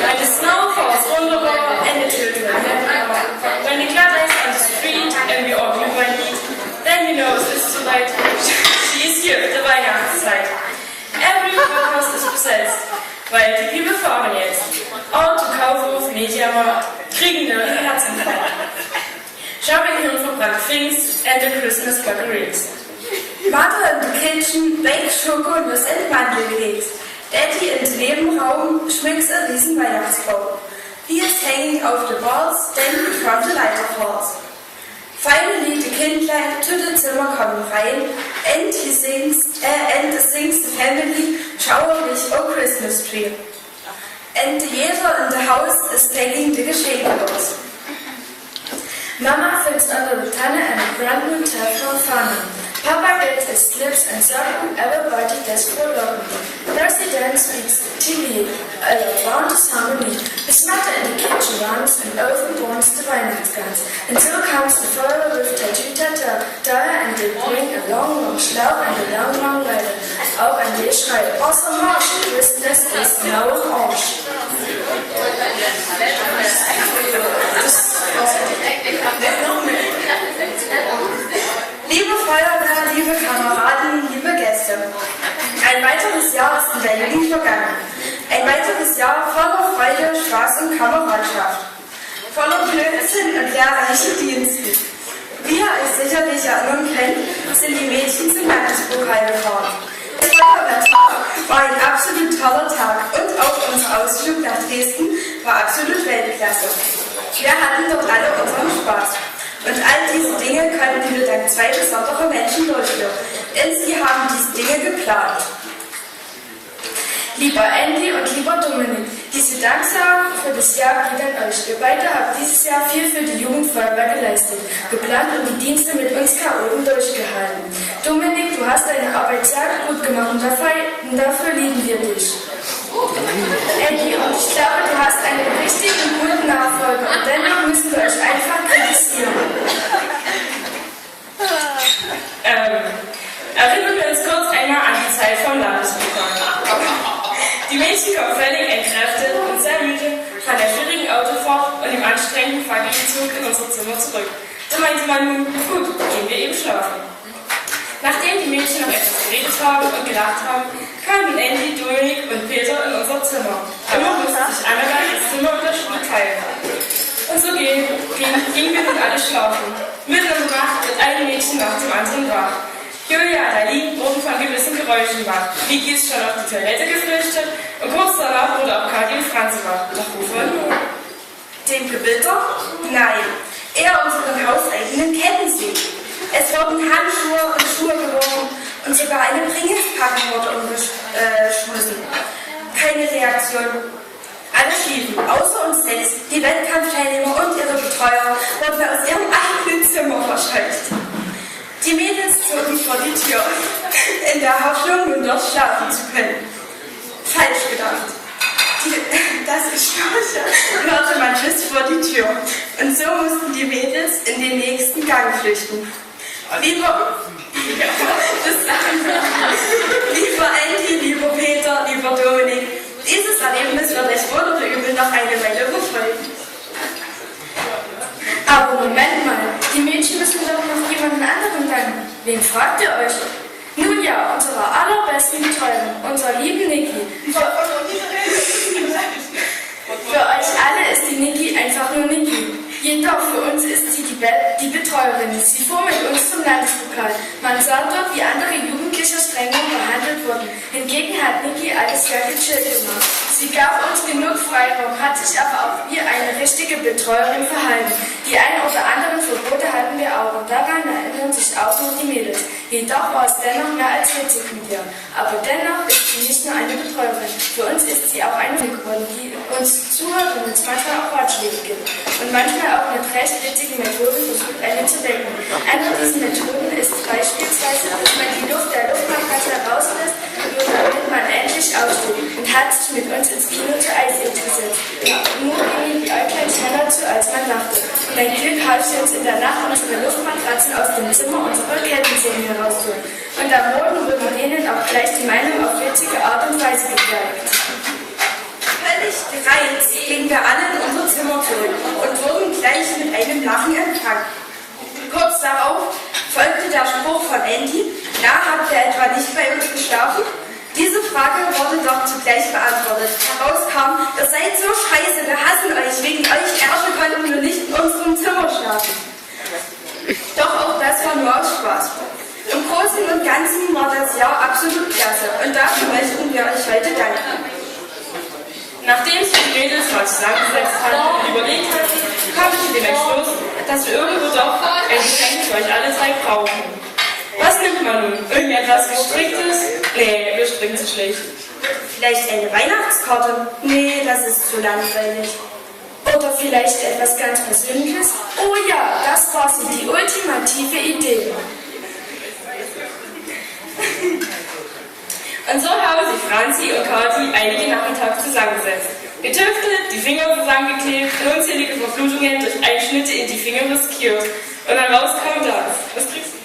Like the snow falls all over and the children. When the cat is on the street and we all group and eat, then you know it's too late. She is here, the Weihnachtszeit. Every Kaufhaus ist besetzt, weil die People fahren jetzt. Auto, Kaufhof, Mediamarkt, kriegen ihre Herzinfarkt. Shopping here for Black Things and the Christmas Buckarees. Mother in the kitchen bakes Schoko und was in Mandel gelegt. Daddy in the Nebenraum schmückt ein riesen Weihnachtsbaum. He is hanging off the balls, then from the lighter falls. Finally the Kindlein to the Zimmer kommen rein, and he sings the family schauerlich O Christmas Tree. And jeder in the house is taking the Geschenke aus. Mama fits under the Tanne and a brand new towel for fun. Papa gets his slips and socken, everybody does frohlocken. Darcy then speaks TV around his harmony. His mother in the kitchen runs and oven burns the Weihnachtsgans. And so comes the father with Tatütata, and they bring a long, long Schlauch and a long, long Leiter. Auch ein Wehschrei, außer Marsch, Christmas ist now an Arsch. Liebe Feuerwehr, liebe Kameraden, liebe Gäste. Ein weiteres Jahr ist in der Jugend vergangen. Ein weiteres Jahr voller Freude, Spaß und Kameradschaft. Voller Blödsinn und lehrreiche Dienste. Wie ihr euch sicherlich erinnern könnt, sind die Mädchen zum Landespokal gefahren. Der Tag war ein absolut toller Tag und auch unser Ausflug nach Dresden war absolut Weltklasse. Wir hatten dort alle unseren Spaß. Und all diese Dinge konnten wir dank zwei besondere Menschen durchführen, denn sie haben diese Dinge geplant. Lieber Andy und lieber Dominik, diese Danksagung für das Jahr geht an euch. Ihr beide habt dieses Jahr viel für die Jugendfeuerwehr geleistet, geplant und die Dienste mit uns Chaoten durchgehalten. Dominik, du hast deine Arbeit sehr gut gemacht und dafür lieben wir dich. Andy, und ich glaube, du hast einen richtigen guten Nachfolger und dennoch müssen wir euch einfach kritisieren. Erinnern wir uns kurz einmal an die Zeit vom Landespokal. Die Mädchen kommen völlig entkräftet und sehr müde von der schwierigen Autofahrt und dem anstrengenden Familienzug in unser Zimmer zurück. So meinte man nun, gut, gehen wir eben schlafen. Nachdem die Mädchen noch etwas geredet haben und gelacht haben, kamen Andy, Dominik und Peter in unser Zimmer. Immer musste sich Annabelle das Zimmer und der Schule teilen. Und so gingen wir nun alle schlafen. Mitten in der Nacht wird ein Mädchen nach dem anderen wach. Julia und Aline wurden von gewissen Geräuschen wach. Vicky ist schon auf die Toilette geflüchtet und kurz danach wurde auch Kathi und Franzi wach. Doch wovon? Dem Gewitter? Nein, eher unseren hauseigenen Kettensägen. Es wurden Handschuhe und Schuhe geworfen und sogar eine Pringelspackung wurde umgeschmissen. Keine Reaktion. Alle schliefen, außer uns selbst. Die Wettkampfteilnehmer und ihre Betreuer wurden aus ihrem eigenen Zimmer verscheucht. Die Mädels zogen vor die Tür, in der Hoffnung, nun dort schlafen zu können. Falsch gedacht. Das Geschnorche hörte man bis vor die Tür. Und so mussten die Mädels in den nächsten Gang flüchten. Lieber Andy, lieber Peter, lieber Dominik, dieses Erlebnis wird euch wohl oder übel noch eine Weile verfolgen. Aber Moment mal, die Mädchen müssen doch noch jemanden anderen danken. Wen fragt ihr euch? Nun ja, unserer allerbesten Betreuerin, unserer lieben Niki. Für euch alle ist die Niki einfach nur Niki. Jedoch für uns ist sie die Betreuerin. Sie fuhr mit uns zum Landespokal. Man sah dort, wie andere Jugendliche streng behandelt wurden. Hingegen hat Niki alles sehr gechillt gemacht. Sie gab uns genug Freiraum, hat sich aber auch wie eine richtige Betreuerin verhalten. Die ein oder anderen Verbote hatten wir auch und daran erinnern sich auch noch die Mädels. Jedoch war es dennoch mehr als witzig mit ihr. Aber dennoch ist sie nicht nur eine Betreuerin. Für uns ist sie auch eine geworden, die uns zuhört und uns manchmal auch Ratschläge gibt. Und manchmal auch mit recht witzigen Methoden versucht, eine zu decken. Eine dieser Methoden ist beispielsweise, dass man die Luft der Luftmatratze herauslässt, nur damit man endlich aufsteht, und hat sich mit uns ins Kino zu Eis gesetzt. Ja, nur gingen die Äuglein schneller zu, als man dachte. Und ein Glück half sie uns in der Nacht unsere Luftmatratzen aus dem Zimmer unserer Kettensägen herauszuholen. Und am Morgen wurden denen auch gleich die Meinung auf witzige Art und Weise gezeigt. schlafen? Diese Frage wurde doch zugleich beantwortet. Herauskam, ihr seid so scheiße, wir hassen euch, wegen euch Ärsche konnten wir nicht in unserem Zimmer schlafen. Doch auch das war nur aus Spaß. Im Großen und Ganzen war das Jahr absolut klasse und dafür möchten wir euch heute danken. Nachdem sich die Mädels mal zusammengesetzt hatten und überlegt hatten, kamen sie zu dem Entschluss, dass wir irgendwo doch ein Geschenk für euch alle drei brauchen. Was nimmt man nun? Irgendetwas Gestricktes? Nee, wir stricken zu schlecht. Vielleicht eine Weihnachtskarte? Nee, das ist zu langweilig. Oder vielleicht etwas ganz Persönliches? Oh ja, das war sie, die ultimative Idee. Und so haben sich Franzi und Kathi einige Nachmittage zusammengesetzt. Getüftelt, die Finger zusammengeklebt, unzählige Verblutungen durch Einschnitte in die Finger riskiert. Und dann rauskam das. Was kriegst du?